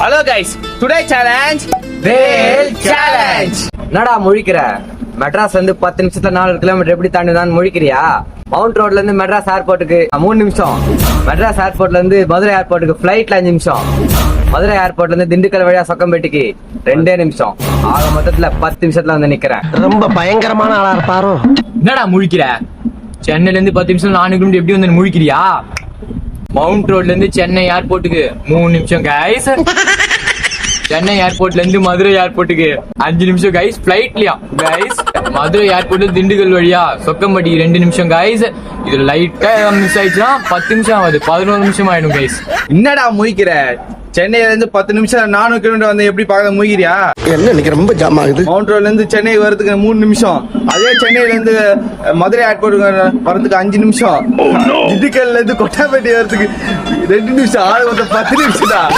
Hello guys, today challenge Whale Challenge. என்னடா முழிக்கிற? மெட்ராஸ் வந்து 10 நிமிஷத்துல 4 கிலோமீட்டர் எப்படி தாண்டுதான் முழிக்கிறியா? மவுண்ட் ரோட்ல இருந்து மெட்ராஸ் ஏர்போர்ட்டுக்கு 3 நிமிஷம், மெட்ராஸ் ஏர்போர்ட்ல இருந்து மதுரை ஏர்போர்ட்டுக்கு பிளைட்ல 5 நிமிஷம், மதுரை ஏர்போர்ட்ல இருந்து திண்டுக்கல் வழியா சொக்கம்பேட்டிக்கு 2 நிமிஷம், ஆக மொத்தத்துல 10 நிமிஷத்துல வந்து நிக்கிறேன். ரொம்ப பயங்கரமான ஆளா இருப்பாரோ. என்னடா முழிக்கிற? சென்னையில இருந்து 10 நிமிஷம் 4 கிலோமீட்டர் எப்படி வந்து முழிக்கிறியா? மவுண்ட் ரோட்ல இருந்து சென்னை ஏர்போர்ட்டுக்கு 3 நிமிஷம் கைஸ். சென்னை ஏர்போர்ட்ல இருந்து மதுரை ஏர்போர்ட்டுக்கு 5 நிமிஷம் கைஸ், பிளைட்லயா கைஸ். மதுரை ஏர்போர்ட்ல திண்டுக்கல் வழியா சொக்கம்பட்டிக்கு 2 நிமிஷம் கைஸ். இது லைட்டா மிஸ் ஆயிடுச்சுன்னா 10 நிமிஷம் ஆகுது, 11 நிமிஷம் ஆயிடும் கைஸ். என்னடா முழிக்கிற? சென்னையில இருந்து 10 நிமிஷம் 4 கிலோமீட்டர் வந்து எப்படி பார்க்க முழிக்கிறியா? என்ன இன்னைக்கு ரொம்ப ஜாம் ஆகுது. மவுண்ட் ரோட்ல இருந்து சென்னை வரதுக்கு 3 நிமிஷம், அதே சென்னையில இருந்து மதுரை ஏர்போர்ட் வரதுக்கு 5 நிமிஷம், திண்டுக்கல்ல இருந்து கொட்டாம்பேட்டை வரதுக்கு 2 நிமிஷம், ஆளு மொத்தம் 10 நிமிஷம் தான்.